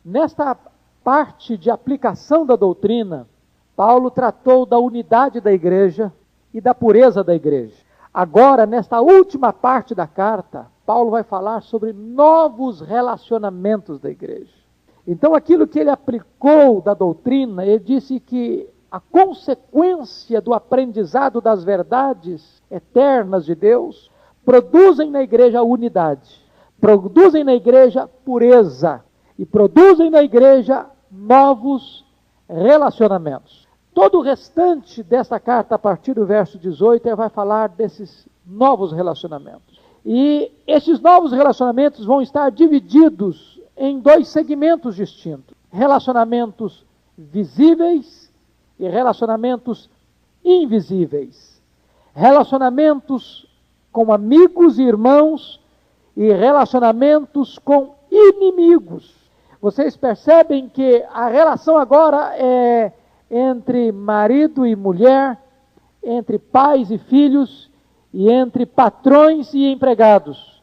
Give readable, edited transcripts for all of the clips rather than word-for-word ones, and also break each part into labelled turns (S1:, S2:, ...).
S1: Nesta parte de aplicação da doutrina, Paulo tratou da unidade da igreja e da pureza da igreja. Agora, nesta última parte da carta, Paulo vai falar sobre novos relacionamentos da igreja. Então, aquilo que ele aplicou da doutrina, ele disse que a consequência do aprendizado das verdades eternas de Deus produzem na igreja unidade, produzem na igreja pureza e produzem na igreja novos relacionamentos. Todo o restante dessa carta, a partir do verso 18, ele vai falar desses novos relacionamentos. E esses novos relacionamentos vão estar divididos em dois segmentos distintos: relacionamentos visíveis e relacionamentos invisíveis. Relacionamentos com amigos e irmãos e relacionamentos com inimigos. Vocês percebem que a relação agora é entre marido e mulher, entre pais e filhos, e entre patrões e empregados.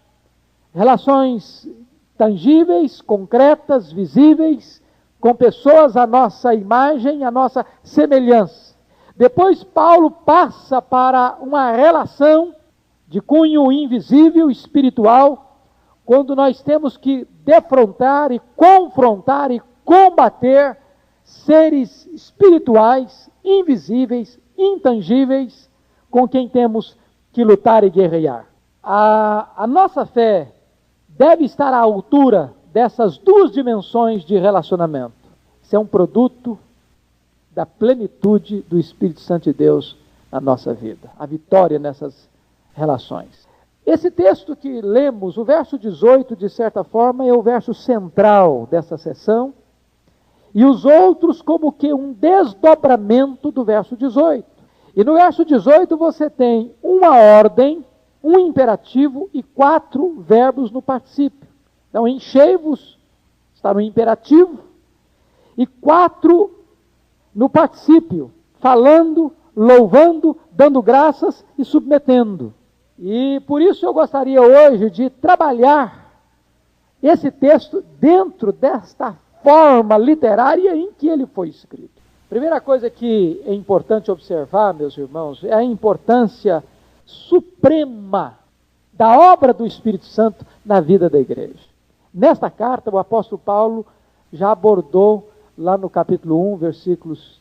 S1: Relações tangíveis, concretas, visíveis, com pessoas à nossa imagem, à nossa semelhança. Depois Paulo passa para uma relação de cunho invisível, espiritual, quando nós temos que defrontar e confrontar e combater seres espirituais, invisíveis, intangíveis, com quem temos que lutar e guerrear. A nossa fé deve estar à altura dessas duas dimensões de relacionamento. Isso é um produto da plenitude do Espírito Santo de Deus na nossa vida. A vitória nessas relações. Esse texto que lemos, o verso 18, de certa forma, é o verso central dessa sessão, e os outros como que um desdobramento do verso 18. E no verso 18 você tem uma ordem, um imperativo e 4 verbos no particípio. Então, enchei-vos está no imperativo e 4 no particípio, falando, louvando, dando graças e submetendo. E por isso eu gostaria hoje de trabalhar esse texto dentro desta forma literária em que ele foi escrito. Primeira coisa que é importante observar, meus irmãos, é a importância suprema da obra do Espírito Santo na vida da igreja. Nesta carta, o apóstolo Paulo já abordou lá no capítulo 1, versículos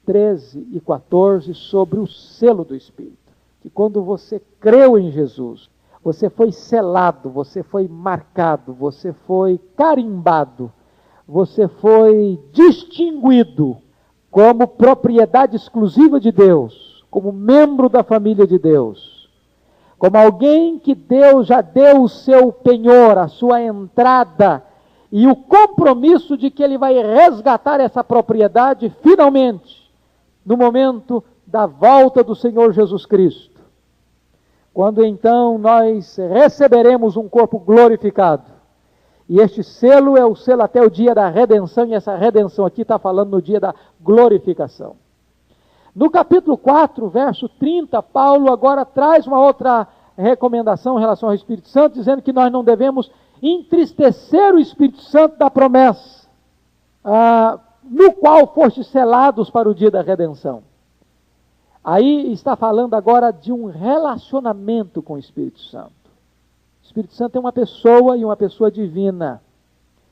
S1: 13 e 14, sobre o selo do Espírito. Que quando você creu em Jesus, você foi selado, você foi marcado, você foi carimbado, você foi distinguido como propriedade exclusiva de Deus, como membro da família de Deus, como alguém que Deus já deu o seu penhor, a sua entrada, e o compromisso de que Ele vai resgatar essa propriedade finalmente, no momento da volta do Senhor Jesus Cristo. Quando então nós receberemos um corpo glorificado. E este selo é o selo até o dia da redenção, e essa redenção aqui está falando no dia da glorificação. No capítulo 4, verso 30, Paulo agora traz uma outra recomendação em relação ao Espírito Santo, dizendo que nós não devemos entristecer o Espírito Santo da promessa, no qual fostes selados para o dia da redenção. Aí está falando agora de um relacionamento com o Espírito Santo. O Espírito Santo é uma pessoa e uma pessoa divina,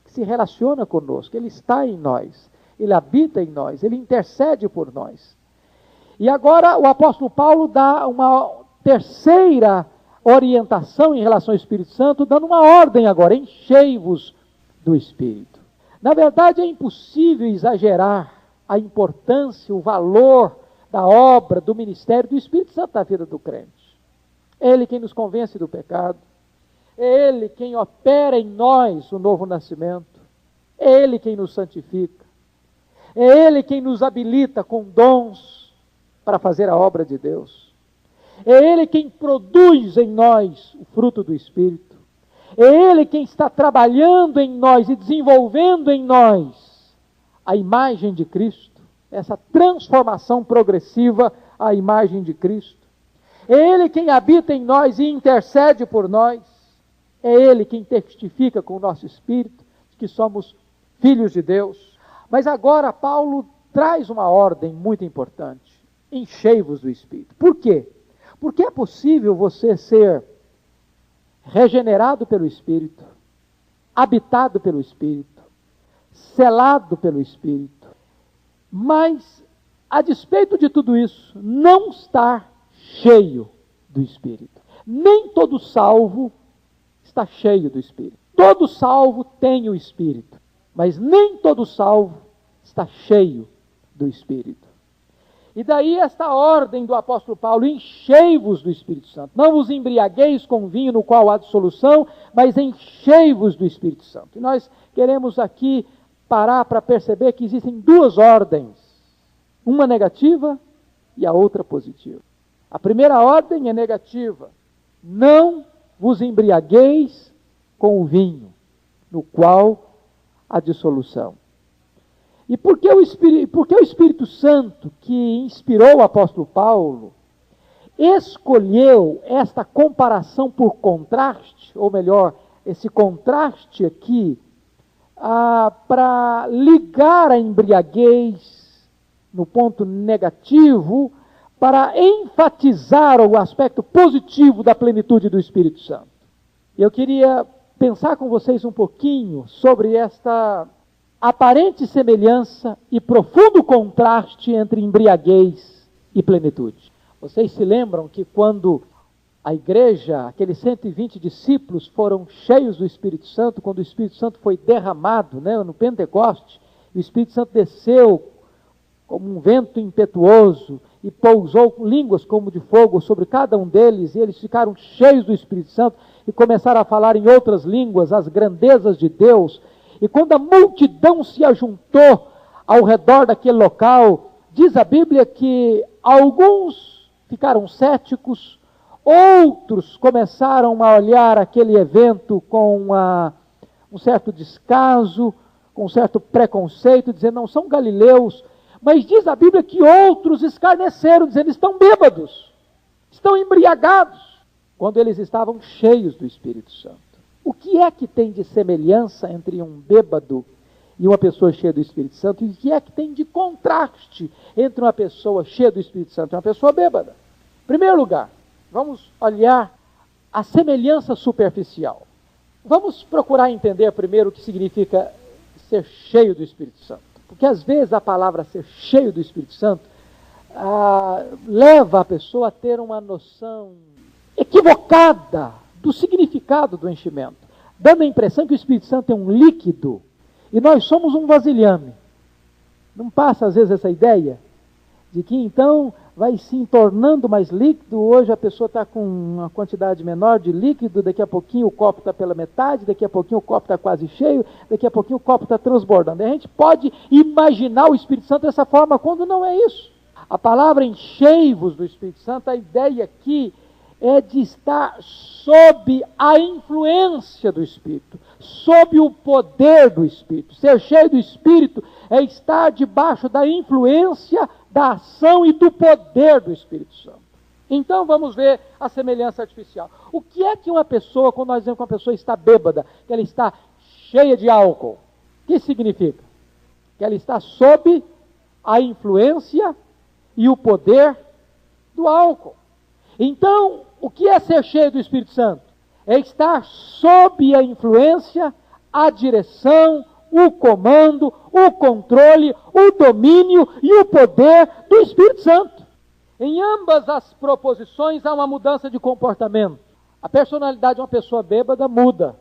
S1: que se relaciona conosco, Ele está em nós, Ele habita em nós, Ele intercede por nós. E agora o apóstolo Paulo dá uma terceira orientação em relação ao Espírito Santo, dando uma ordem agora: enchei-vos do Espírito. Na verdade é impossível exagerar a importância, o valor da obra, do ministério do Espírito Santo na vida do crente. É Ele quem nos convence do pecado, é Ele quem opera em nós o novo nascimento, é Ele quem nos santifica, é Ele quem nos habilita com dons para fazer a obra de Deus, é Ele quem produz em nós o fruto do Espírito, é Ele quem está trabalhando em nós e desenvolvendo em nós a imagem de Cristo, essa transformação progressiva à imagem de Cristo. É Ele quem habita em nós e intercede por nós. É Ele quem testifica com o nosso espírito que somos filhos de Deus. Mas agora Paulo traz uma ordem muito importante: enchei-vos do Espírito. Por quê? Porque é possível você ser regenerado pelo Espírito, habitado pelo Espírito, selado pelo Espírito, mas, a despeito de tudo isso, não estar cheio do Espírito. Nem todo salvo está cheio do Espírito. Todo salvo tem o Espírito, mas nem todo salvo está cheio do Espírito. E daí esta ordem do apóstolo Paulo: enchei-vos do Espírito Santo. Não vos embriagueis com vinho no qual há dissolução, mas enchei-vos do Espírito Santo. E nós queremos aqui parar para perceber que existem duas ordens, uma negativa e a outra positiva. A primeira ordem é negativa: não vos embriagueis com o vinho, no qual há dissolução. E por que o Espírito Santo, que inspirou o apóstolo Paulo, escolheu esta comparação por contraste, ou melhor, esse contraste aqui, para ligar a embriaguez no ponto negativo, para enfatizar o aspecto positivo da plenitude do Espírito Santo? Eu queria pensar com vocês um pouquinho sobre esta aparente semelhança e profundo contraste entre embriaguez e plenitude. Vocês se lembram que quando a igreja, aqueles 120 discípulos foram cheios do Espírito Santo, quando o Espírito Santo foi derramado, no Pentecoste, o Espírito Santo desceu como um vento impetuoso e pousou com línguas como de fogo sobre cada um deles, e eles ficaram cheios do Espírito Santo e começaram a falar em outras línguas as grandezas de Deus. E quando a multidão se ajuntou ao redor daquele local, diz a Bíblia que alguns ficaram céticos, outros começaram a olhar aquele evento com um certo descaso, com um certo preconceito, dizendo: não são galileus. Mas diz a Bíblia que outros escarneceram, dizendo: estão bêbados, estão embriagados, quando eles estavam cheios do Espírito Santo. O que é que tem de semelhança entre um bêbado e uma pessoa cheia do Espírito Santo? E o que é que tem de contraste entre uma pessoa cheia do Espírito Santo e uma pessoa bêbada? Em primeiro lugar, vamos olhar a semelhança superficial. Vamos procurar entender primeiro o que significa ser cheio do Espírito Santo. Porque às vezes a palavra ser cheio do Espírito Santo leva a pessoa a ter uma noção equivocada do significado do enchimento, dando a impressão que o Espírito Santo é um líquido e nós somos um vasilhame. Não passa às vezes essa ideia de que então vai se tornando mais líquido? Hoje a pessoa está com uma quantidade menor de líquido, daqui a pouquinho o copo está pela metade, daqui a pouquinho o copo está quase cheio, daqui a pouquinho o copo está transbordando. A gente pode imaginar o Espírito Santo dessa forma, quando não é isso. A palavra enchei-vos do Espírito Santo, a ideia aqui é de estar sob a influência do Espírito, sob o poder do Espírito. Ser cheio do Espírito é estar debaixo da influência, da ação e do poder do Espírito Santo. Então vamos ver a semelhança artificial. O que é que uma pessoa, quando nós dizemos que uma pessoa está bêbada, que ela está cheia de álcool? O que significa? Que ela está sob a influência e o poder do álcool. Então, o que é ser cheio do Espírito Santo? É estar sob a influência, a direção, o comando, o controle, o domínio e o poder do Espírito Santo. Em ambas as proposições há uma mudança de comportamento. A personalidade de uma pessoa bêbada muda.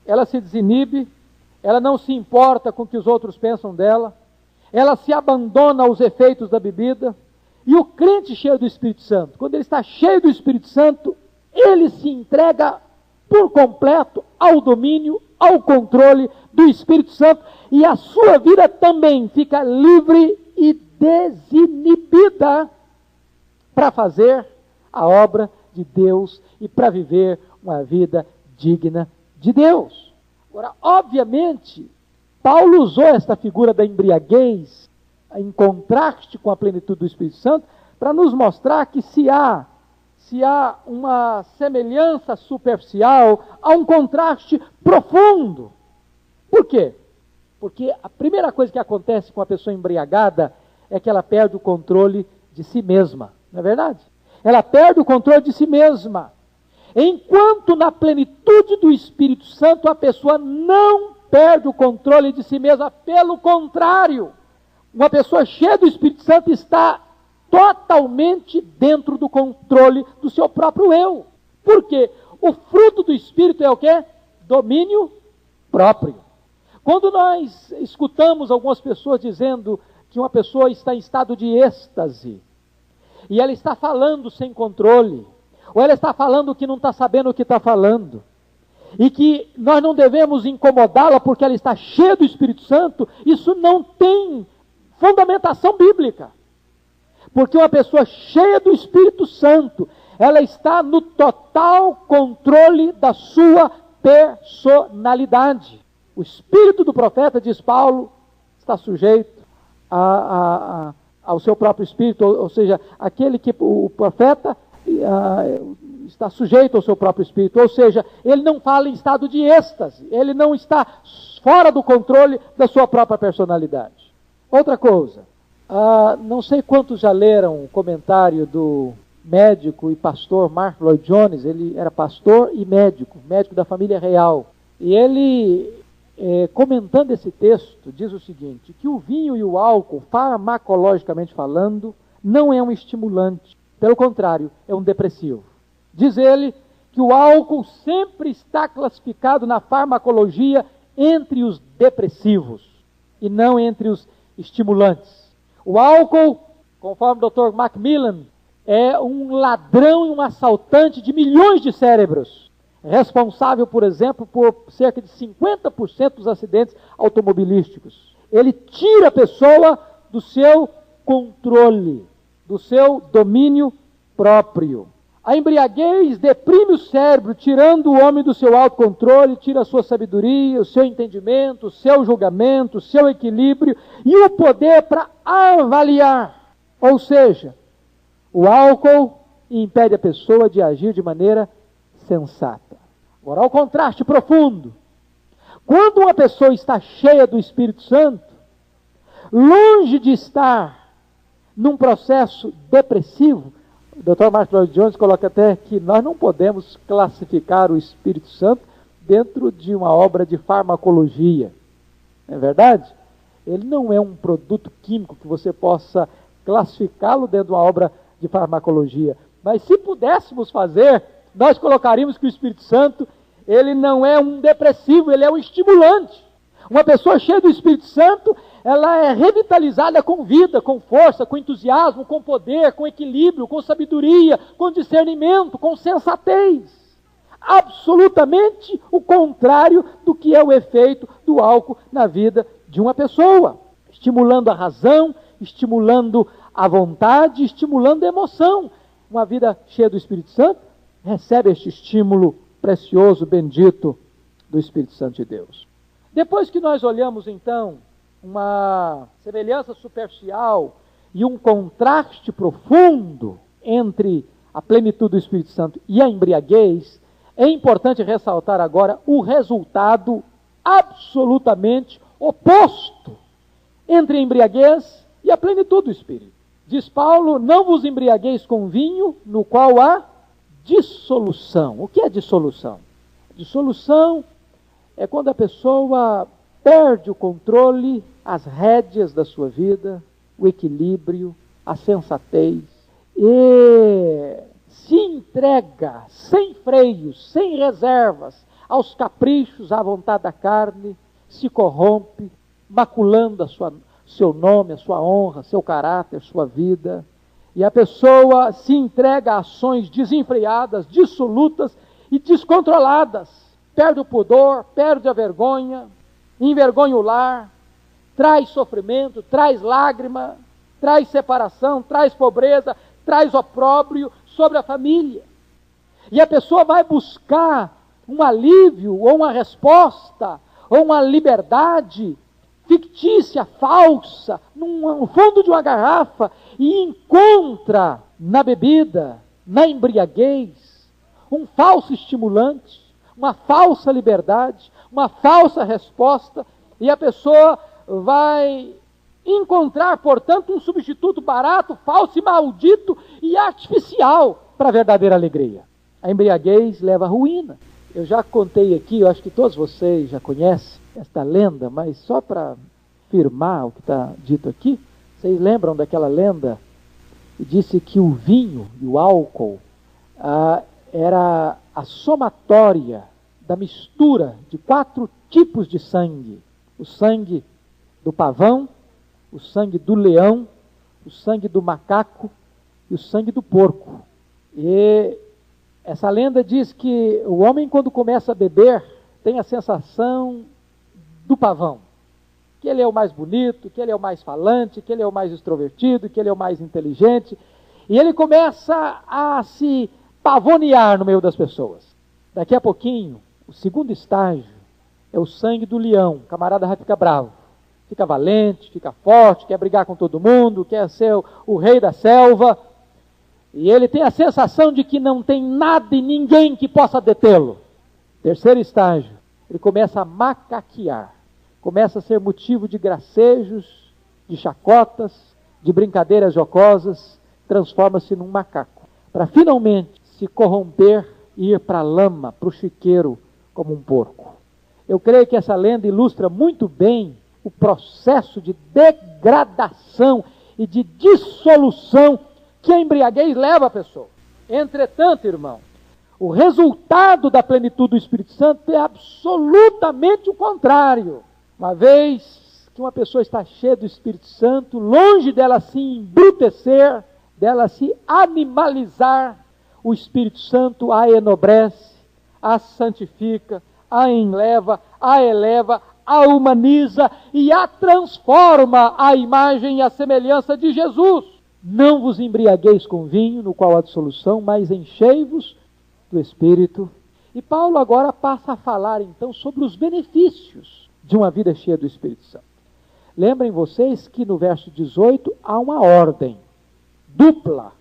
S1: Ela se desinibe, ela não se importa com o que os outros pensam dela, ela se abandona aos efeitos da bebida. E o crente cheio do Espírito Santo, quando ele está cheio do Espírito Santo, ele se entrega por completo ao domínio, ao controle do Espírito Santo, e a sua vida também fica livre e desinibida para fazer a obra de Deus e para viver uma vida digna de Deus. Agora, obviamente, Paulo usou esta figura da embriaguez em contraste com a plenitude do Espírito Santo, para nos mostrar que se há uma semelhança superficial, há um contraste profundo. Por quê? Porque a primeira coisa que acontece com a pessoa embriagada é que ela perde o controle de si mesma, não é verdade? Ela perde o controle de si mesma. Enquanto na plenitude do Espírito Santo a pessoa não perde o controle de si mesma, pelo contrário, uma pessoa cheia do Espírito Santo está totalmente dentro do controle do seu próprio eu. Por quê? O fruto do Espírito é o quê? Domínio próprio. Quando nós escutamos algumas pessoas dizendo que uma pessoa está em estado de êxtase, e ela está falando sem controle, ou ela está falando que não está sabendo o que está falando, e que nós não devemos incomodá-la porque ela está cheia do Espírito Santo, isso não tem fundamentação bíblica. Porque uma pessoa cheia do Espírito Santo, ela está no total controle da sua personalidade. O espírito do profeta, diz Paulo, está sujeito ao seu próprio espírito, ou seja, aquele que o profeta está sujeito ao seu próprio espírito, ou seja, ele não fala em estado de êxtase, ele não está fora do controle da sua própria personalidade. Outra coisa, não sei quantos já leram o comentário do médico e pastor Mark Lloyd Jones. Ele era pastor e médico da família real, e ele comentando esse texto, diz o seguinte, que o vinho e o álcool, farmacologicamente falando, não é um estimulante, pelo contrário, é um depressivo. Diz ele que o álcool sempre está classificado na farmacologia entre os depressivos e não entre os estimulantes. O álcool, conforme o Dr. Macmillan, é um ladrão e um assaltante de milhões de cérebros, responsável, por exemplo, por cerca de 50% dos acidentes automobilísticos. Ele tira a pessoa do seu controle, do seu domínio próprio. A embriaguez deprime o cérebro, tirando o homem do seu autocontrole, tira a sua sabedoria, o seu entendimento, o seu julgamento, o seu equilíbrio e o poder para avaliar. Ou seja, o álcool impede a pessoa de agir de maneira sensata. Agora, ao contraste profundo, quando uma pessoa está cheia do Espírito Santo, longe de estar num processo depressivo, o Dr. Mark Lloyd Jones coloca até que nós não podemos classificar o Espírito Santo dentro de uma obra de farmacologia. Não é verdade? Ele não é um produto químico que você possa classificá-lo dentro de uma obra de farmacologia. Mas se pudéssemos fazer, nós colocaríamos que o Espírito Santo, ele não é um depressivo, ele é um estimulante. Uma pessoa cheia do Espírito Santo, ela é revitalizada com vida, com força, com entusiasmo, com poder, com equilíbrio, com sabedoria, com discernimento, com sensatez. Absolutamente o contrário do que é o efeito do álcool na vida de uma pessoa. Estimulando a razão, estimulando a vontade, estimulando a emoção. Uma vida cheia do Espírito Santo recebe este estímulo precioso, bendito do Espírito Santo de Deus. Depois que nós olhamos então uma semelhança superficial e um contraste profundo entre a plenitude do Espírito Santo e a embriaguez, é importante ressaltar agora o resultado absolutamente oposto entre a embriaguez e a plenitude do Espírito. Diz Paulo, não vos embriagueis com vinho, no qual há dissolução. O que é dissolução? Dissolução é quando a pessoa perde o controle, as rédeas da sua vida, o equilíbrio, a sensatez, e se entrega sem freios, sem reservas, aos caprichos, à vontade da carne, se corrompe, maculando seu nome, a sua honra, seu caráter, sua vida. E a pessoa se entrega a ações desenfreadas, dissolutas e descontroladas. Perde o pudor, perde a vergonha, envergonha o lar, traz sofrimento, traz lágrima, traz separação, traz pobreza, traz opróbrio sobre a família. E a pessoa vai buscar um alívio, ou uma resposta, ou uma liberdade fictícia, falsa, no fundo de uma garrafa, e encontra na bebida, na embriaguez, um falso estimulante, uma falsa liberdade, uma falsa resposta, E a pessoa vai encontrar, portanto, um substituto barato, falso e maldito e artificial para a verdadeira alegria. A embriaguez leva à ruína. Eu já contei aqui, eu acho que todos vocês já conhecem esta lenda, mas só para firmar o que está dito aqui, vocês lembram daquela lenda que disse que o vinho e o álcool era a somatória da mistura de 4 tipos de sangue: o sangue do pavão, o sangue do leão, o sangue do macaco e o sangue do porco. E essa lenda diz que o homem, quando começa a beber, tem a sensação do pavão, que ele é o mais bonito, que ele é o mais falante, que ele é o mais extrovertido, que ele é o mais inteligente, e ele começa a se pavonear no meio das pessoas. Daqui a pouquinho, o segundo estágio é o sangue do leão. O camarada vai ficar bravo, fica valente, fica forte, quer brigar com todo mundo, quer ser o rei da selva, e ele tem a sensação de que não tem nada e ninguém que possa detê-lo. Terceiro estágio, ele começa a macaquear, começa a ser motivo de gracejos, de chacotas, de brincadeiras jocosas, transforma-se num macaco, para finalmente se corromper e ir para a lama, para o chiqueiro, como um porco. Eu creio que essa lenda ilustra muito bem o processo de degradação e de dissolução que a embriaguez leva a pessoa. Entretanto, irmão, o resultado da plenitude do Espírito Santo é absolutamente o contrário. Uma vez que uma pessoa está cheia do Espírito Santo, longe dela se embrutecer, dela se animalizar, o Espírito Santo a enobrece, a santifica, a enleva, a eleva, a humaniza e a transforma à imagem e à semelhança de Jesus. Não vos embriagueis com vinho, no qual há dissolução, mas enchei-vos do Espírito. E Paulo agora passa a falar então sobre os benefícios de uma vida cheia do Espírito Santo. Lembrem vocês que no verso 18 há uma ordem dupla,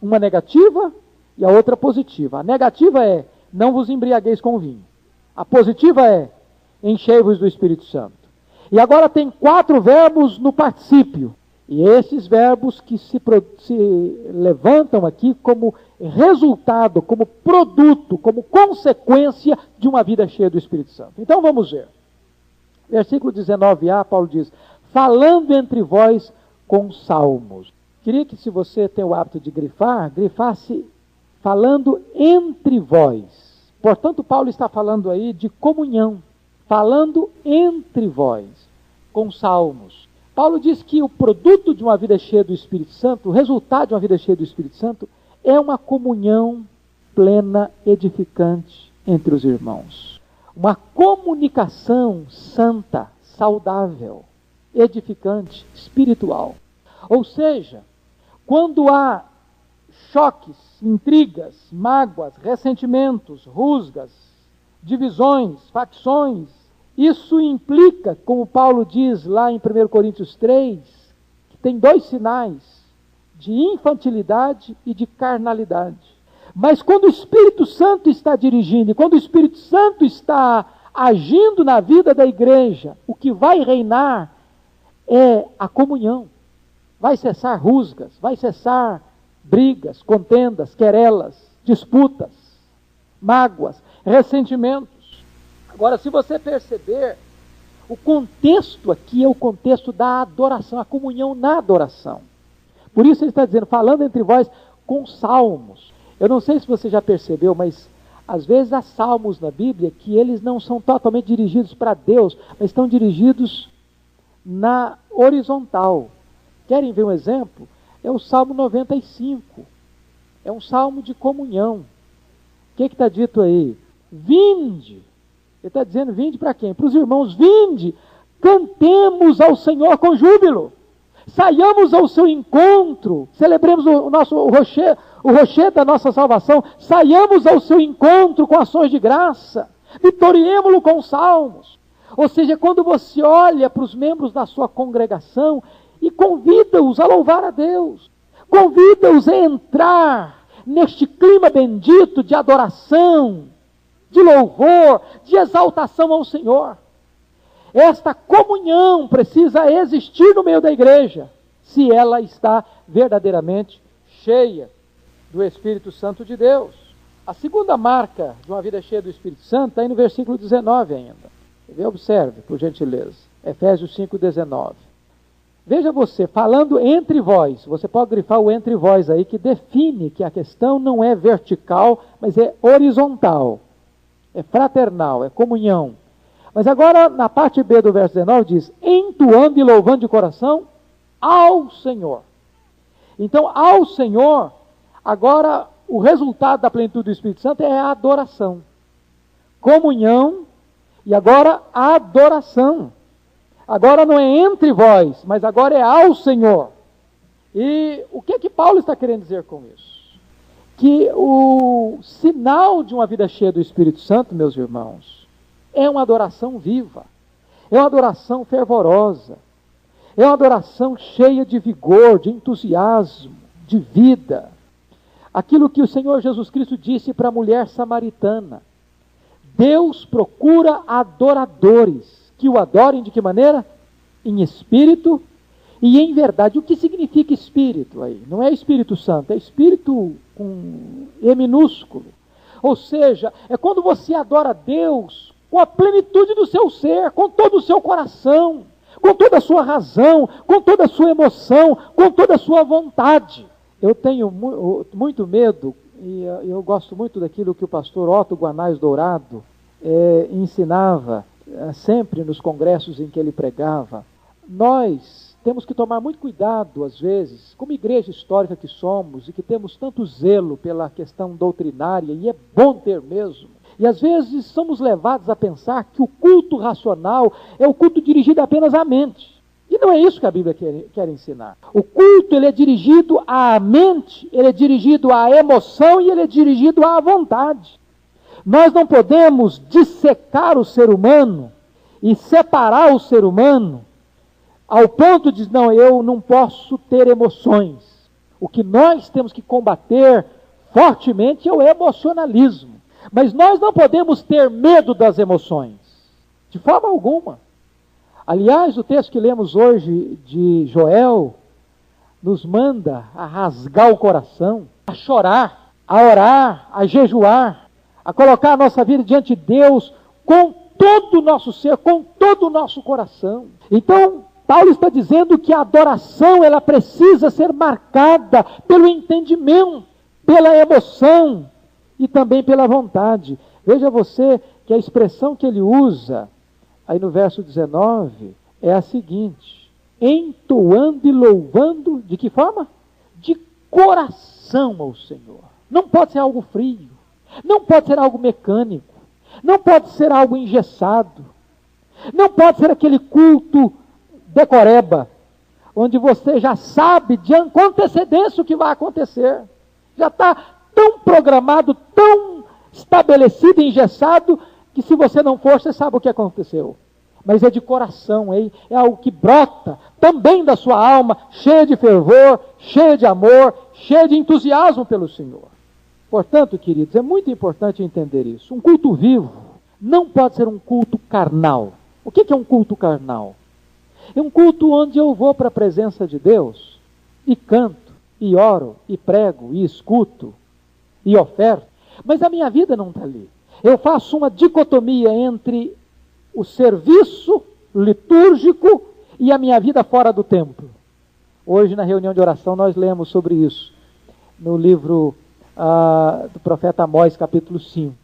S1: uma negativa e a outra positiva. A negativa é: não vos embriagueis com vinho. A positiva é: enchei-vos do Espírito Santo. E agora tem 4 verbos no particípio. E esses verbos que se levantam aqui como resultado, como produto, como consequência de uma vida cheia do Espírito Santo. Então vamos ver. Versículo 19a, Paulo diz: falando entre vós com salmos. Queria que, se você tem o hábito de grifar, grifasse falando entre vós. Portanto, Paulo está falando aí de comunhão, falando entre vós, com salmos. Paulo diz que o produto de uma vida cheia do Espírito Santo, o resultado de uma vida cheia do Espírito Santo, é uma comunhão plena, edificante entre os irmãos. Uma comunicação santa, saudável, edificante, espiritual. Ou seja, quando há choques, intrigas, mágoas, ressentimentos, rusgas, divisões, facções, isso implica, como Paulo diz lá em 1 Coríntios 3, que tem 2 sinais, de infantilidade e de carnalidade. Mas quando o Espírito Santo está dirigindo, e quando o Espírito Santo está agindo na vida da igreja, o que vai reinar é a comunhão. Vai cessar rusgas, vai cessar brigas, contendas, querelas, disputas, mágoas, ressentimentos. Agora, se você perceber, o contexto aqui é o contexto da adoração, a comunhão na adoração. Por isso ele está dizendo, falando entre vós com salmos. Eu não sei se você já percebeu, mas às vezes há salmos na Bíblia que eles não são totalmente dirigidos para Deus, mas estão dirigidos na horizontal. Querem ver um exemplo? É o Salmo 95. É um salmo de comunhão. O que está dito aí? Vinde. Ele está dizendo, vinde para quem? Para os irmãos. Vinde, cantemos ao Senhor com júbilo. Saiamos ao seu encontro. Celebremos o rocher da nossa salvação. Saiamos ao seu encontro com ações de graça. Vitoriemo-lo com salmos. Ou seja, quando você olha para os membros da sua congregação e convida-os a louvar a Deus, convida-os a entrar neste clima bendito de adoração, de louvor, de exaltação ao Senhor. Esta comunhão precisa existir no meio da igreja, se ela está verdadeiramente cheia do Espírito Santo de Deus. A segunda marca de uma vida cheia do Espírito Santo está aí no versículo 19 ainda. Observe, por gentileza. Efésios 5:19. Veja você, falando entre vós, você pode grifar o entre vós aí, que define que a questão não é vertical, mas é horizontal, é fraternal, é comunhão. Mas agora, na parte B do verso 19, diz, entoando e louvando de coração ao Senhor. Então, ao Senhor, agora, o resultado da plenitude do Espírito Santo é a adoração. Comunhão e agora a adoração. Agora não é entre vós, mas agora é ao Senhor. E o que Paulo está querendo dizer com isso? Que o sinal de uma vida cheia do Espírito Santo, meus irmãos, é uma adoração viva, é uma adoração fervorosa, é uma adoração cheia de vigor, de entusiasmo, de vida. Aquilo que o Senhor Jesus Cristo disse para a mulher samaritana: Deus procura adoradores que o adorem de que maneira? Em espírito e em verdade. O que significa espírito aí? Não é Espírito Santo, é espírito com E minúsculo. Ou seja, é quando você adora Deus com a plenitude do seu ser, com todo o seu coração, com toda a sua razão, com toda a sua emoção, com toda a sua vontade. Eu tenho muito medo, e eu gosto muito daquilo que o pastor Otto Guanais Dourado ensinava sempre nos congressos em que ele pregava. Nós temos que tomar muito cuidado, às vezes, como igreja histórica que somos, e que temos tanto zelo pela questão doutrinária, e é bom ter mesmo. E às vezes somos levados a pensar que o culto racional é o culto dirigido apenas à mente. E não é isso que a Bíblia quer ensinar. O culto, ele é dirigido à mente, ele é dirigido à emoção e ele é dirigido à vontade. Nós não podemos dissecar o ser humano e separar o ser humano ao ponto de, não, eu não posso ter emoções. O que nós temos que combater fortemente é o emocionalismo. Mas nós não podemos ter medo das emoções, de forma alguma. Aliás, o texto que lemos hoje de Joel nos manda a rasgar o coração, a chorar, a orar, a jejuar, a colocar a nossa vida diante de Deus com todo o nosso ser, com todo o nosso coração. Então, Paulo está dizendo que a adoração, ela precisa ser marcada pelo entendimento, pela emoção e também pela vontade. Veja você que a expressão que ele usa aí no verso 19 é a seguinte: entoando e louvando, de que forma? De coração ao Senhor. Não pode ser algo frio, não pode ser algo mecânico, não pode ser algo engessado, não pode ser aquele culto decoreba, onde você já sabe com antecedência o que vai acontecer, já está tão programado, tão estabelecido e engessado, que se você não for, você sabe o que aconteceu. Mas é de coração, é algo que brota também da sua alma, cheia de fervor, cheia de amor, cheia de entusiasmo pelo Senhor. Portanto, queridos, é muito importante entender isso. Um culto vivo não pode ser um culto carnal. O que é um culto carnal? É um culto onde eu vou para a presença de Deus e canto, e oro, e prego, e escuto, e oferto. Mas a minha vida não está ali. Eu faço uma dicotomia entre o serviço litúrgico e a minha vida fora do templo. Hoje, na reunião de oração, nós lemos sobre isso, no livro do profeta Amós, capítulo 5.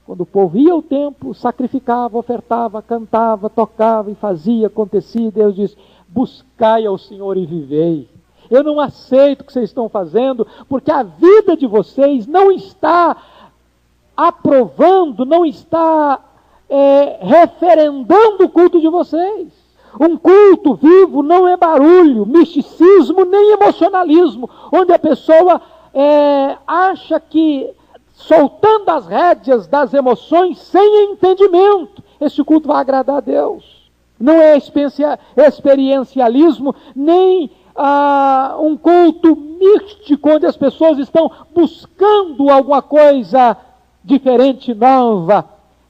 S1: Quando o povo ia ao templo, sacrificava, ofertava, cantava, tocava e fazia, acontecia, Deus diz: buscai ao Senhor e vivei. Eu não aceito o que vocês estão fazendo, porque a vida de vocês não está aprovando, não está referendando o culto de vocês. Um culto vivo não é barulho, misticismo, nem emocionalismo, onde a pessoa acha que, soltando as rédeas das emoções, sem entendimento, esse culto vai agradar a Deus. Não é experiencialismo, nem um culto místico, onde as pessoas estão buscando alguma coisa diferente, nova,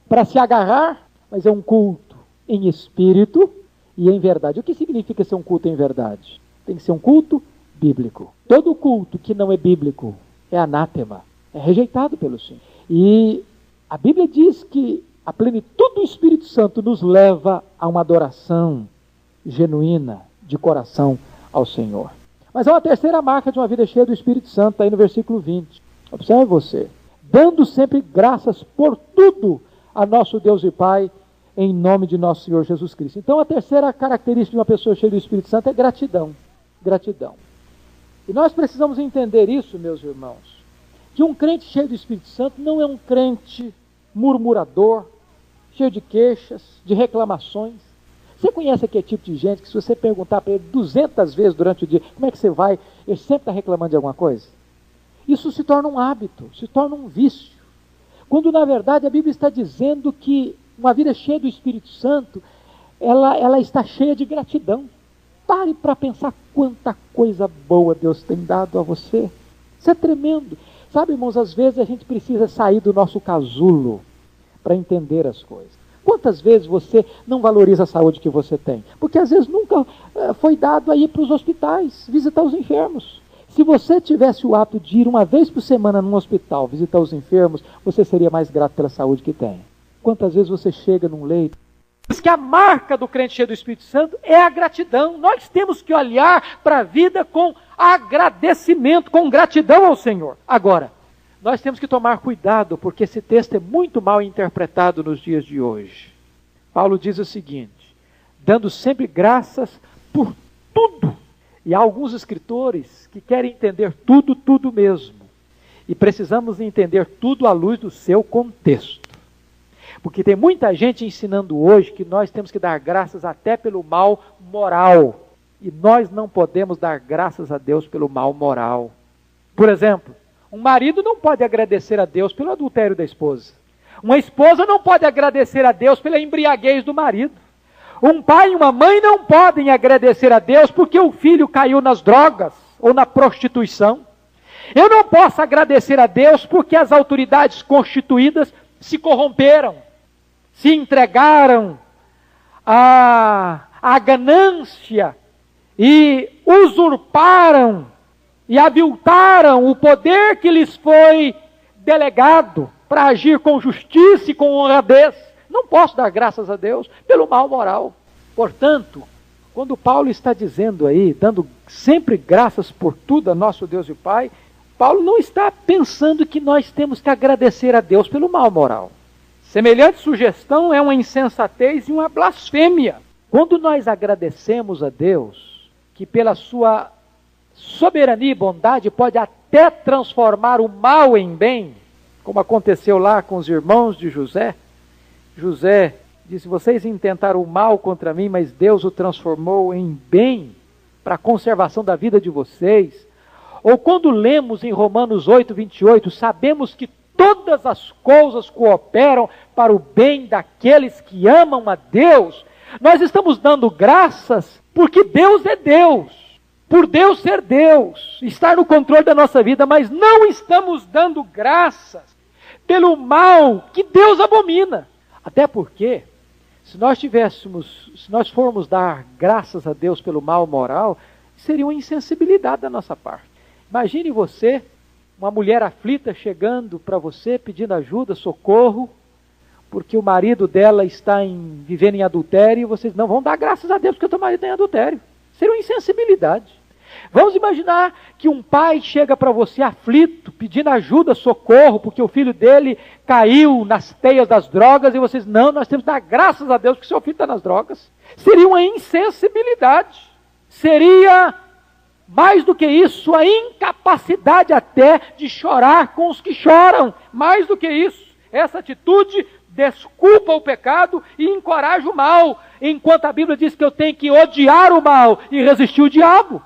S1: para se agarrar, mas é um culto em espírito e em verdade. O que significa ser um culto em verdade? Tem que ser um culto bíblico. Todo culto que não é bíblico é anátema, é rejeitado pelo Senhor. E a Bíblia diz que a plenitude do Espírito Santo nos leva a uma adoração genuína, de coração ao Senhor. Mas há uma terceira marca de uma vida cheia do Espírito Santo, aí no versículo 20. Observe você. Dando sempre graças por tudo a nosso Deus e Pai, em nome de nosso Senhor Jesus Cristo. Então a terceira característica de uma pessoa cheia do Espírito Santo é gratidão. Gratidão. E nós precisamos entender isso, meus irmãos, que um crente cheio do Espírito Santo não é um crente murmurador, cheio de queixas, de reclamações. Você conhece aquele tipo de gente que se você perguntar para ele 200 vezes durante o dia, como é que você vai? Ele sempre está reclamando de alguma coisa. Isso se torna um hábito, se torna um vício. Quando na verdade a Bíblia está dizendo que uma vida cheia do Espírito Santo, ela está cheia de gratidão. Pare para pensar quanta coisa boa Deus tem dado a você. Isso é tremendo. Sabe, irmãos, às vezes a gente precisa sair do nosso casulo para entender as coisas. Quantas vezes você não valoriza a saúde que você tem? Porque às vezes nunca foi dado a ir para os hospitais, visitar os enfermos. Se você tivesse o hábito de ir uma vez por semana num hospital, visitar os enfermos, você seria mais grato pela saúde que tem. Quantas vezes você chega num leito? Diz que a marca do crente cheio do Espírito Santo é a gratidão. Nós temos que olhar para a vida com agradecimento, com gratidão ao Senhor. Agora, nós temos que tomar cuidado, porque esse texto é muito mal interpretado nos dias de hoje. Paulo diz o seguinte: dando sempre graças por tudo. E há alguns escritores que querem entender tudo, tudo mesmo. E precisamos entender tudo à luz do seu contexto. Porque tem muita gente ensinando hoje que nós temos que dar graças até pelo mal moral. E nós não podemos dar graças a Deus pelo mal moral. Por exemplo, um marido não pode agradecer a Deus pelo adultério da esposa. Uma esposa não pode agradecer a Deus pela embriaguez do marido. Um pai e uma mãe não podem agradecer a Deus porque o filho caiu nas drogas ou na prostituição. Eu não posso agradecer a Deus porque as autoridades constituídas se corromperam, se entregaram à ganância e usurparam e aviltaram o poder que lhes foi delegado para agir com justiça e com honradez. Não posso dar graças a Deus pelo mal moral. Portanto, quando Paulo está dizendo aí, dando sempre graças por tudo a nosso Deus e Pai, Paulo não está pensando que nós temos que agradecer a Deus pelo mal moral. Semelhante sugestão é uma insensatez e uma blasfêmia. Quando nós agradecemos a Deus, que pela sua soberania e bondade pode até transformar o mal em bem, como aconteceu lá com os irmãos de José. José disse: vocês intentaram o mal contra mim, mas Deus o transformou em bem para a conservação da vida de vocês. Ou quando lemos em Romanos 8, 28, sabemos que todas as coisas cooperam para o bem daqueles que amam a Deus. Nós estamos dando graças porque Deus é Deus, por Deus ser Deus, estar no controle da nossa vida, mas não estamos dando graças pelo mal que Deus abomina. Até porque, se nós formos dar graças a Deus pelo mal moral, seria uma insensibilidade da nossa parte. Imagine você, uma mulher aflita chegando para você pedindo ajuda, socorro, porque o marido dela está vivendo em adultério e vocês não vão dar graças a Deus porque o teu marido está em adultério. Seria uma insensibilidade. Vamos imaginar que um pai chega para você aflito, pedindo ajuda, socorro, porque o filho dele caiu nas teias das drogas e vocês, não, nós temos que dar graças a Deus porque seu filho está nas drogas. Seria uma insensibilidade. Seria, mais do que isso, a incapacidade até de chorar com os que choram. Mais do que isso, essa atitude desculpa o pecado e encoraja o mal, enquanto a Bíblia diz que eu tenho que odiar o mal e resistir o diabo.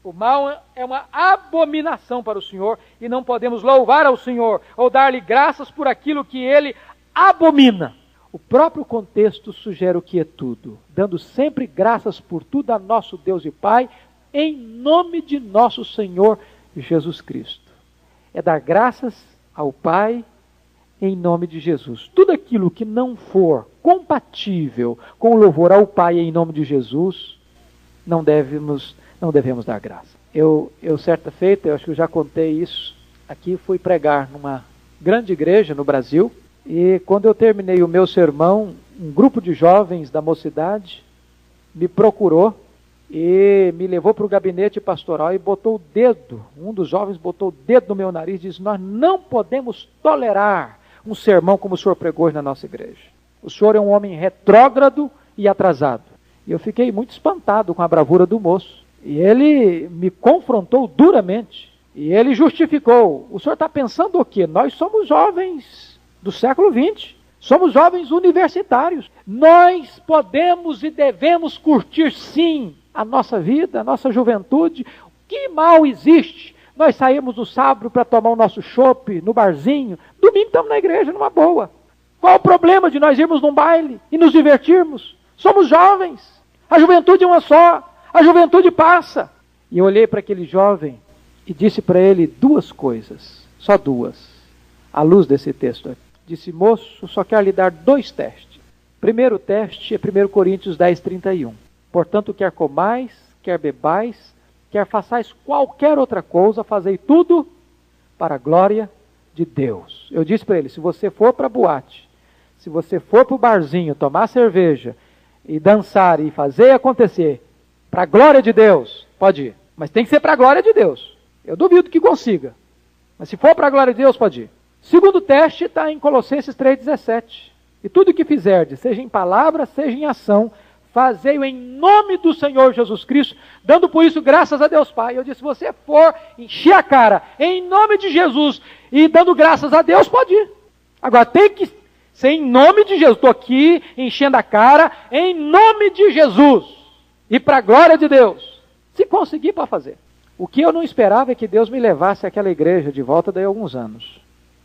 S1: O mal é uma abominação para o Senhor e não podemos louvar ao Senhor ou dar-lhe graças por aquilo que Ele abomina. O próprio contexto sugere o que é tudo, dando sempre graças por tudo a nosso Deus e Pai, em nome de nosso Senhor Jesus Cristo. É dar graças ao Pai em nome de Jesus. Tudo aquilo que não for compatível com o louvor ao Pai em nome de Jesus, não devemos dar graça. Eu certa feita, eu acho que eu já contei isso aqui, fui pregar numa grande igreja no Brasil, e quando eu terminei o meu sermão, um grupo de jovens da mocidade me procurou e me levou para o gabinete pastoral e botou o dedo, um dos jovens botou o dedo no meu nariz e disse: nós não podemos tolerar um sermão como o senhor pregou hoje na nossa igreja. O senhor é um homem retrógrado e atrasado. E eu fiquei muito espantado com a bravura do moço. E ele me confrontou duramente. E ele justificou: o senhor está pensando o quê? Nós somos jovens do século XX. Somos jovens universitários. Nós podemos e devemos curtir sim a nossa vida, a nossa juventude. Que mal existe nós saímos no sábado para tomar o nosso chopp no barzinho, domingo estamos na igreja numa boa. Qual o problema de nós irmos num baile e nos divertirmos? Somos jovens, a juventude é uma só, a juventude passa. E eu olhei para aquele jovem e disse para ele duas coisas, só duas, à luz desse texto aqui. Disse: moço, só quero lhe dar dois testes. Primeiro teste é 1 Coríntios 10:31. Portanto, quer comais, quer bebais, quer façais qualquer outra coisa, fazei tudo para a glória de Deus. Eu disse para ele: se você for para a boate, se você for para o barzinho tomar cerveja e dançar e fazer acontecer para a glória de Deus, pode ir. Mas tem que ser para a glória de Deus. Eu duvido que consiga. Mas se for para a glória de Deus, pode ir. Segundo teste está em Colossenses 3,17. E tudo que fizerdes, seja em palavra, seja em ação, fazei-o em nome do Senhor Jesus Cristo, dando por isso graças a Deus Pai. Eu disse: se você for encher a cara em nome de Jesus e dando graças a Deus, pode ir. Agora tem que ser em nome de Jesus. Estou aqui enchendo a cara em nome de Jesus e para a glória de Deus. Se conseguir, para fazer. O que eu não esperava é que Deus me levasse àquela igreja de volta daí a alguns anos.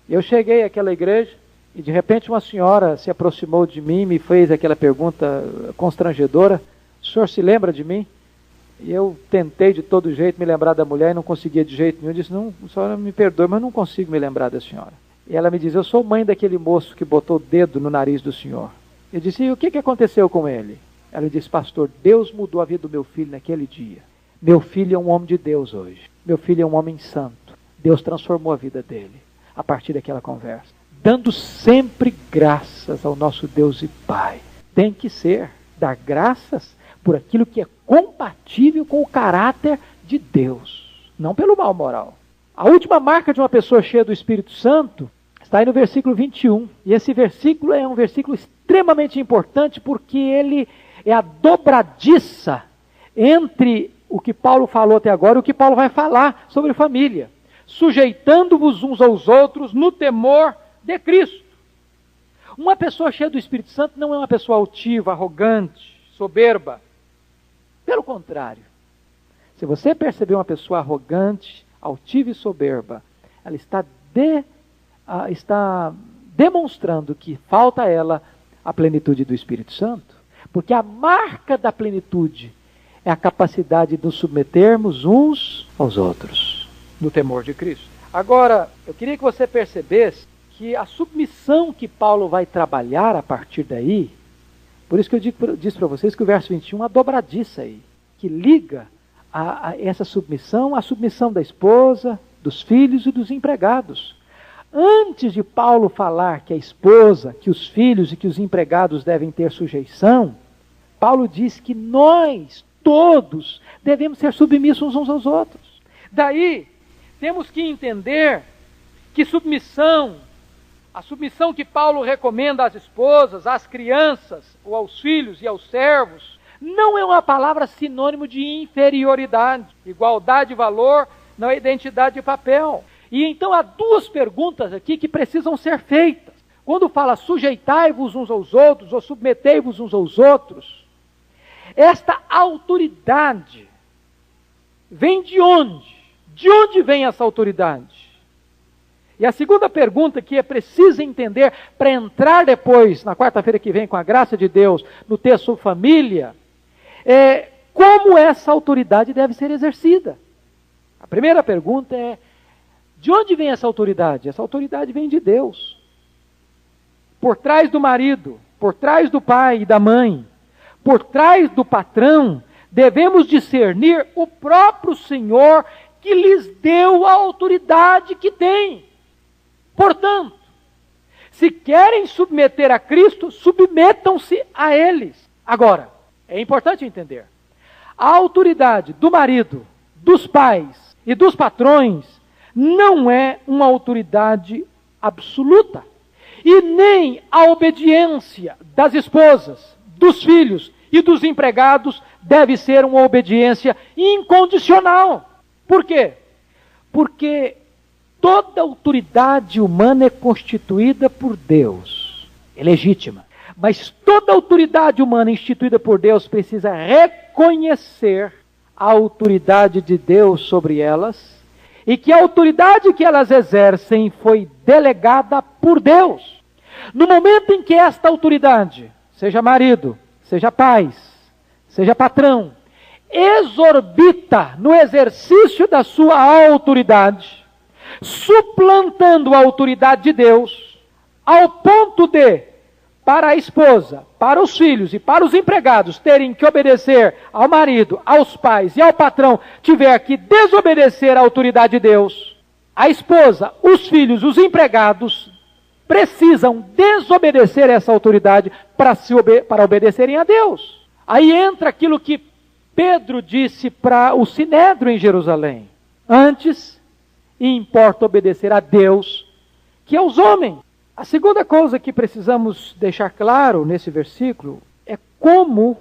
S1: Eu cheguei àquela igreja e de repente uma senhora se aproximou de mim e me fez aquela pergunta constrangedora: o senhor se lembra de mim? E eu tentei de todo jeito me lembrar da mulher e não conseguia de jeito nenhum. Eu disse: não, a senhora me perdoe, mas eu não consigo me lembrar da senhora. E ela me diz: eu sou mãe daquele moço que botou o dedo no nariz do senhor. Eu disse: e o que aconteceu com ele? Ela disse: pastor, Deus mudou a vida do meu filho naquele dia. Meu filho é um homem de Deus hoje. Meu filho é um homem santo. Deus transformou a vida dele a partir daquela conversa. Dando sempre graças ao nosso Deus e Pai. Tem que ser, dar graças por aquilo que é compatível com o caráter de Deus, não pelo mal moral. A última marca de uma pessoa cheia do Espírito Santo está aí no versículo 21. E esse versículo é um versículo extremamente importante porque ele é a dobradiça entre o que Paulo falou até agora e o que Paulo vai falar sobre família. Sujeitando-vos uns aos outros no temor de Cristo. Uma pessoa cheia do Espírito Santo não é uma pessoa altiva, arrogante, soberba. Pelo contrário, se você perceber uma pessoa arrogante, altiva e soberba, ela está demonstrando que falta a ela a plenitude do Espírito Santo. Porque a marca da plenitude é a capacidade de nos submetermos uns aos outros, no temor de Cristo. Agora, eu queria que você percebesse que a submissão que Paulo vai trabalhar a partir daí, por isso que eu disse para vocês que o verso 21 é uma dobradiça aí, que liga a essa submissão à submissão da esposa, dos filhos e dos empregados. Antes de Paulo falar que a esposa, que os filhos e que os empregados devem ter sujeição, Paulo diz que nós, todos, devemos ser submissos uns aos outros. Daí, temos que entender que a submissão que Paulo recomenda às esposas, às crianças, ou aos filhos e aos servos, não é uma palavra sinônimo de inferioridade. Igualdade de valor não é identidade de papel. E então há duas perguntas aqui que precisam ser feitas. Quando fala sujeitai-vos uns aos outros, ou submetei-vos uns aos outros, esta autoridade vem de onde? De onde vem essa autoridade? E a segunda pergunta que é preciso entender para entrar depois, na quarta-feira que vem, com a graça de Deus, no texto sobre família, é como essa autoridade deve ser exercida. A primeira pergunta é: de onde vem essa autoridade? Essa autoridade vem de Deus. Por trás do marido por trás do pai e da mãe, por trás do patrão, devemos discernir o próprio Senhor que lhes deu a autoridade que tem. Portanto, se querem submeter a Cristo, submetam-se a eles. Agora, é importante entender, a autoridade do marido, dos pais e dos patrões não é uma autoridade absoluta. E nem a obediência das esposas, dos filhos e dos empregados deve ser uma obediência incondicional. Por quê? Porque toda autoridade humana é constituída por Deus, é legítima. Mas toda autoridade humana instituída por Deus precisa reconhecer a autoridade de Deus sobre elas e que a autoridade que elas exercem foi delegada por Deus. No momento em que esta autoridade, seja marido, seja pais, seja patrão, exorbita no exercício da sua autoridade, suplantando a autoridade de Deus, ao ponto de, para a esposa, para os filhos e para os empregados terem que obedecer ao marido, aos pais e ao patrão, tiver que desobedecer à autoridade de Deus, a esposa, os filhos, os empregados precisam desobedecer essa autoridade para obedecerem a Deus. Aí entra aquilo que Pedro disse para o Sinédrio em Jerusalém: antes importa obedecer a Deus que aos homens. A segunda coisa que precisamos deixar claro nesse versículo é como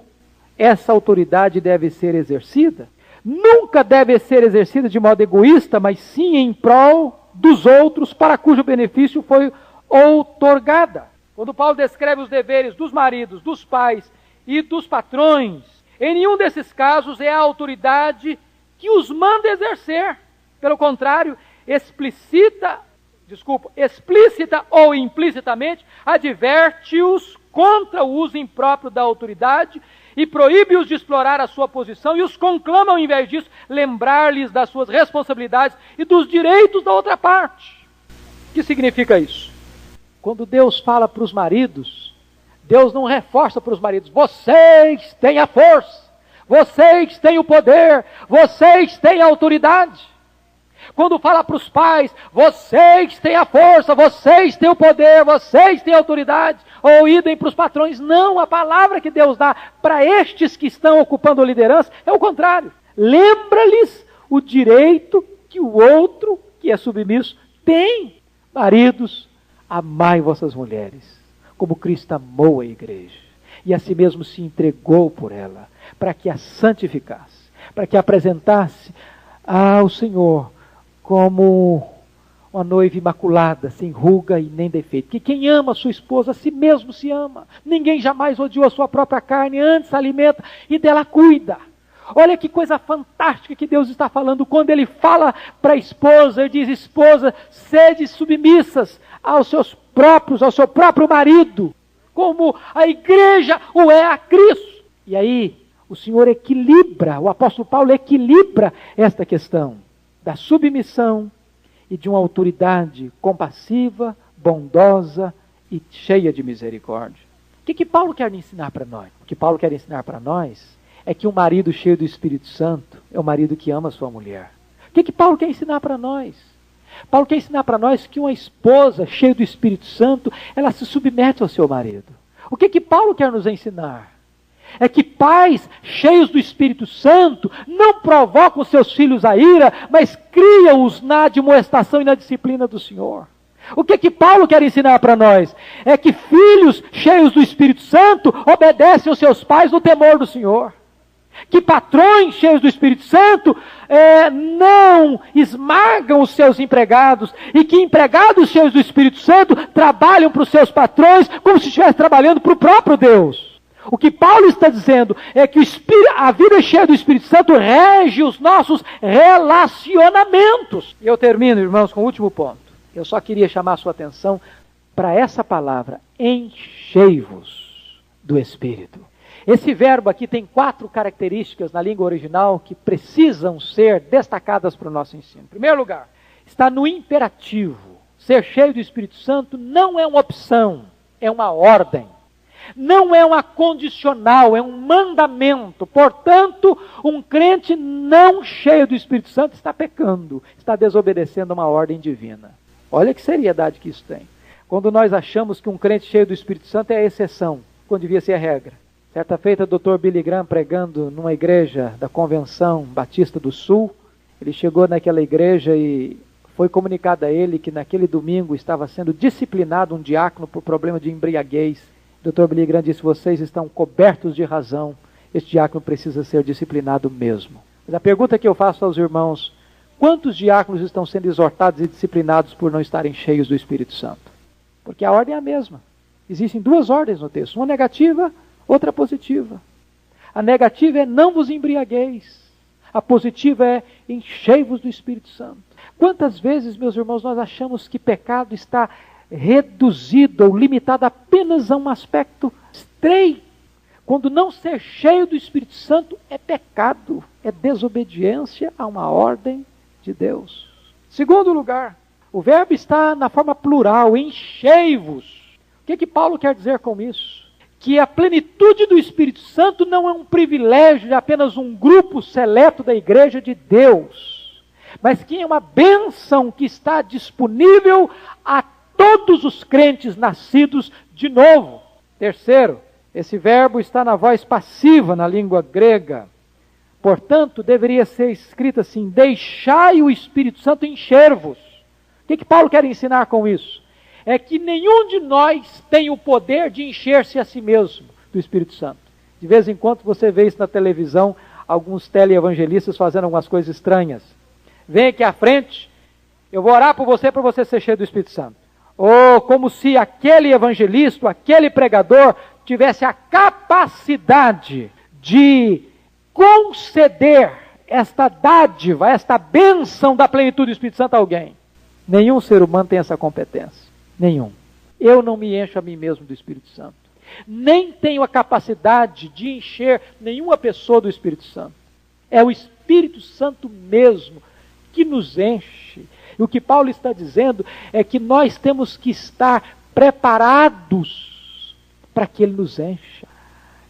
S1: essa autoridade deve ser exercida. Nunca deve ser exercida de modo egoísta, mas sim em prol dos outros, para cujo benefício foi outorgada. Quando Paulo descreve os deveres dos maridos, dos pais e dos patrões, em nenhum desses casos é a autoridade que os manda exercer. Pelo contrário, explícita ou implicitamente, adverte-os contra o uso impróprio da autoridade e proíbe-os de explorar a sua posição e os conclama, ao invés disso, lembrar-lhes das suas responsabilidades e dos direitos da outra parte. O que significa isso? Quando Deus fala para os maridos, Deus não reforça para os maridos: vocês têm a força, vocês têm o poder, vocês têm a autoridade. Quando fala para os pais: vocês têm a força, vocês têm o poder, vocês têm a autoridade, ou idem para os patrões. Não, a palavra que Deus dá para estes que estão ocupando a liderança é o contrário. Lembra-lhes o direito que o outro, que é submisso, tem. Maridos, amai vossas mulheres, como Cristo amou a igreja, e a si mesmo se entregou por ela, para que a santificasse, para que a apresentasse ao Senhor como uma noiva imaculada, sem ruga e nem defeito. Que quem ama a sua esposa, a si mesmo se ama. Ninguém jamais odiou a sua própria carne, antes se alimenta e dela cuida. Olha que coisa fantástica que Deus está falando quando Ele fala para a esposa, Ele diz: esposa, sede submissas ao seu próprio marido, como a igreja o é a Cristo. E aí, o Senhor equilibra, o apóstolo Paulo equilibra esta questão da submissão e de uma autoridade compassiva, bondosa e cheia de misericórdia. O que Paulo quer ensinar para nós? O que Paulo quer ensinar para nós é que um marido cheio do Espírito Santo é um marido que ama a sua mulher. O que Paulo quer ensinar para nós? Paulo quer ensinar para nós que uma esposa cheia do Espírito Santo, ela se submete ao seu marido. O que Paulo quer nos ensinar? É que pais cheios do Espírito Santo não provocam seus filhos a ira, mas criam-os na admoestação e na disciplina do Senhor. O que Paulo quer ensinar para nós? É que filhos cheios do Espírito Santo obedecem aos seus pais no temor do Senhor. Que patrões cheios do Espírito Santo não esmagam os seus empregados, e que empregados cheios do Espírito Santo trabalham para os seus patrões como se estivesse trabalhando para o próprio Deus. O que Paulo está dizendo é que a vida cheia do Espírito Santo rege os nossos relacionamentos. E eu termino, irmãos, com o último ponto. Eu só queria chamar a sua atenção para essa palavra: enchei-vos do Espírito. Esse verbo aqui tem 4 características na língua original que precisam ser destacadas para o nosso ensino. Em primeiro lugar, está no imperativo. Ser cheio do Espírito Santo não é uma opção, é uma ordem. Não é uma condicional, é um mandamento. Portanto, um crente não cheio do Espírito Santo está pecando, está desobedecendo a uma ordem divina. Olha que seriedade que isso tem. Quando nós achamos que um crente cheio do Espírito Santo é a exceção, quando devia ser a regra. Certa feita, o Dr. Billy Graham, pregando numa igreja da Convenção Batista do Sul, ele chegou naquela igreja e foi comunicado a ele que naquele domingo estava sendo disciplinado um diácono por problema de embriaguez. O Dr. Billy Graham disse: vocês estão cobertos de razão, este diácono precisa ser disciplinado mesmo. Mas a pergunta que eu faço aos irmãos: quantos diáconos estão sendo exortados e disciplinados por não estarem cheios do Espírito Santo? Porque a ordem é a mesma. Existem duas ordens no texto, uma negativa, outra positiva. A negativa é: não vos embriagueis. A positiva é: enchei-vos do Espírito Santo. Quantas vezes, meus irmãos, nós achamos que pecado está reduzido ou limitado apenas a um aspecto estreito? Quando não ser cheio do Espírito Santo é pecado, é desobediência a uma ordem de Deus. Segundo lugar, o verbo está na forma plural, enchei-vos. O que Paulo quer dizer com isso? Que a plenitude do Espírito Santo não é um privilégio de apenas um grupo seleto da igreja de Deus, mas que é uma bênção que está disponível a todos os crentes nascidos de novo. Terceiro, esse verbo está na voz passiva na língua grega. Portanto, deveria ser escrito assim: deixai o Espírito Santo encher-vos. O que Paulo quer ensinar com isso? É que nenhum de nós tem o poder de encher-se a si mesmo do Espírito Santo. De vez em quando você vê isso na televisão, alguns teleevangelistas fazendo algumas coisas estranhas. Vem aqui à frente, eu vou orar por você para você ser cheio do Espírito Santo. Ou como se aquele evangelista, aquele pregador, tivesse a capacidade de conceder esta dádiva, esta bênção da plenitude do Espírito Santo a alguém. Nenhum ser humano tem essa competência. Nenhum. Eu não me encho a mim mesmo do Espírito Santo. Nem tenho a capacidade de encher nenhuma pessoa do Espírito Santo. É o Espírito Santo mesmo que nos enche. E o que Paulo está dizendo é que nós temos que estar preparados para que Ele nos encha.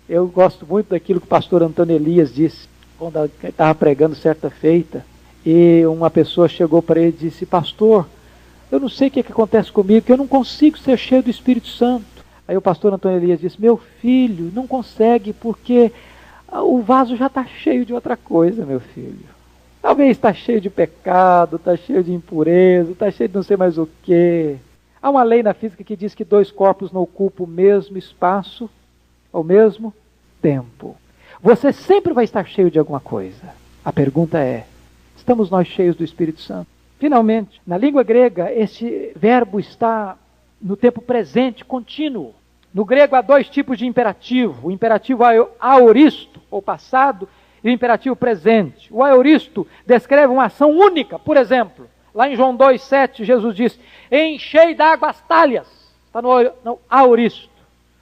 S1: Eu gosto muito daquilo que o pastor Antônio Elias disse, quando ele estava pregando certa feita, e uma pessoa chegou para ele e disse: pastor, eu não sei o que acontece comigo, que eu não consigo ser cheio do Espírito Santo. Aí o pastor Antônio Elias disse: meu filho, não consegue porque o vaso já está cheio de outra coisa, meu filho. Talvez está cheio de pecado, está cheio de impureza, está cheio de não sei mais o quê. Há uma lei na física que diz que dois corpos não ocupam o mesmo espaço, ao mesmo tempo. Você sempre vai estar cheio de alguma coisa. A pergunta é: estamos nós cheios do Espírito Santo? Finalmente, na língua grega, este verbo está no tempo presente, contínuo. No grego há dois tipos de imperativo: o imperativo aoristo, ou passado, e o imperativo presente. O aoristo descreve uma ação única. Por exemplo, lá em João 2,7, Jesus diz: enchei d'água as talhas. Está no aoristo.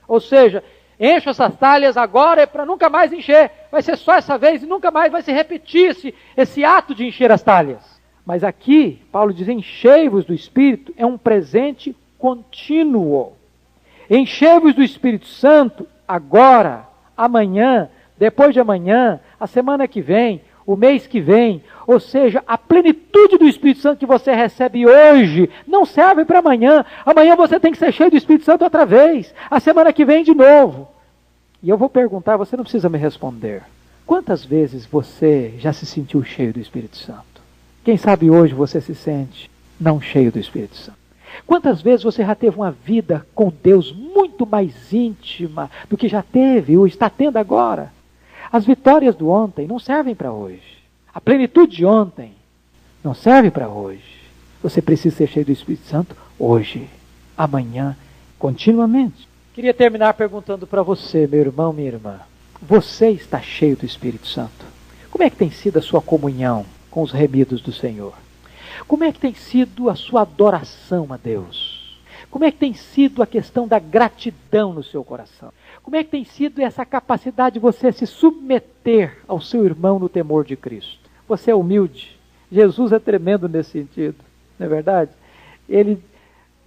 S1: Ou seja, encho essas talhas agora é para nunca mais encher. Vai ser só essa vez e nunca mais vai se repetir esse ato de encher as talhas. Mas aqui, Paulo diz: enchei-vos do Espírito, é um presente contínuo. Enchei-vos do Espírito Santo agora, amanhã, depois de amanhã, a semana que vem, o mês que vem. Ou seja, a plenitude do Espírito Santo que você recebe hoje não serve para amanhã. Amanhã você tem que ser cheio do Espírito Santo outra vez. A semana que vem de novo. E eu vou perguntar, você não precisa me responder: quantas vezes você já se sentiu cheio do Espírito Santo? Quem sabe hoje você se sente não cheio do Espírito Santo? Quantas vezes você já teve uma vida com Deus muito mais íntima do que já teve ou está tendo agora? As vitórias do ontem não servem para hoje. A plenitude de ontem não serve para hoje. Você precisa ser cheio do Espírito Santo hoje, amanhã, continuamente. Queria terminar perguntando para você, meu irmão, minha irmã: você está cheio do Espírito Santo? Como é que tem sido a sua comunhão com os remidos do Senhor? Como é que tem sido a sua adoração a Deus? Como é que tem sido a questão da gratidão no seu coração? Como é que tem sido essa capacidade de você se submeter ao seu irmão no temor de Cristo? Você é humilde? Jesus é tremendo nesse sentido, não é verdade? Ele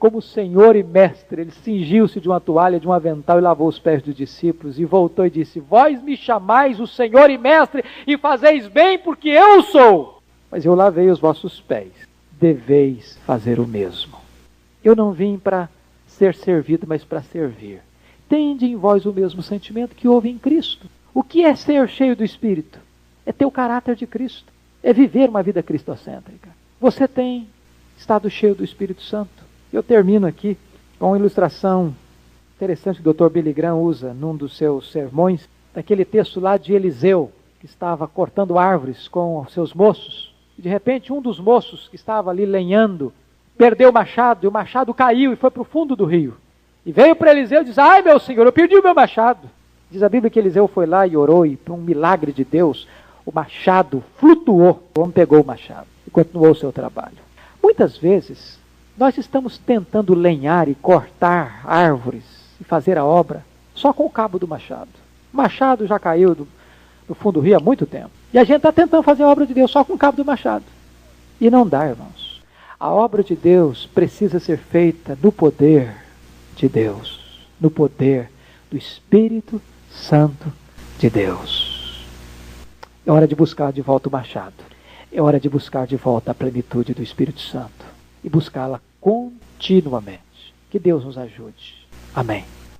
S1: como Senhor e Mestre, ele cingiu-se de uma toalha, de um avental e lavou os pés dos discípulos e voltou e disse: vós me chamais o Senhor e Mestre e fazeis bem porque eu sou, mas eu lavei os vossos pés, deveis fazer o mesmo. Eu não vim para ser servido, mas para servir. Tende em vós o mesmo sentimento que houve em Cristo. O que é ser cheio do Espírito? É ter o caráter de Cristo, é viver uma vida cristocêntrica. Você tem estado cheio do Espírito Santo? Eu termino aqui com uma ilustração interessante que o Dr. Billy Graham usa num dos seus sermões, daquele texto lá de Eliseu, que estava cortando árvores com os seus moços. E de repente um dos moços que estava ali lenhando, perdeu o machado, e o machado caiu e foi para o fundo do rio. E veio para Eliseu e diz: ai meu senhor, eu perdi o meu machado. Diz a Bíblia que Eliseu foi lá e orou, e por um milagre de Deus, o machado flutuou. O homem pegou o machado e continuou o seu trabalho. Muitas vezes, nós estamos tentando lenhar e cortar árvores e fazer a obra só com o cabo do machado. O machado já caiu do fundo do rio há muito tempo. E a gente está tentando fazer a obra de Deus só com o cabo do machado. E não dá, irmãos. A obra de Deus precisa ser feita no poder de Deus, no poder do Espírito Santo de Deus. É hora de buscar de volta o machado. É hora de buscar de volta a plenitude do Espírito Santo. E buscá-la continuamente. Que Deus nos ajude. Amém.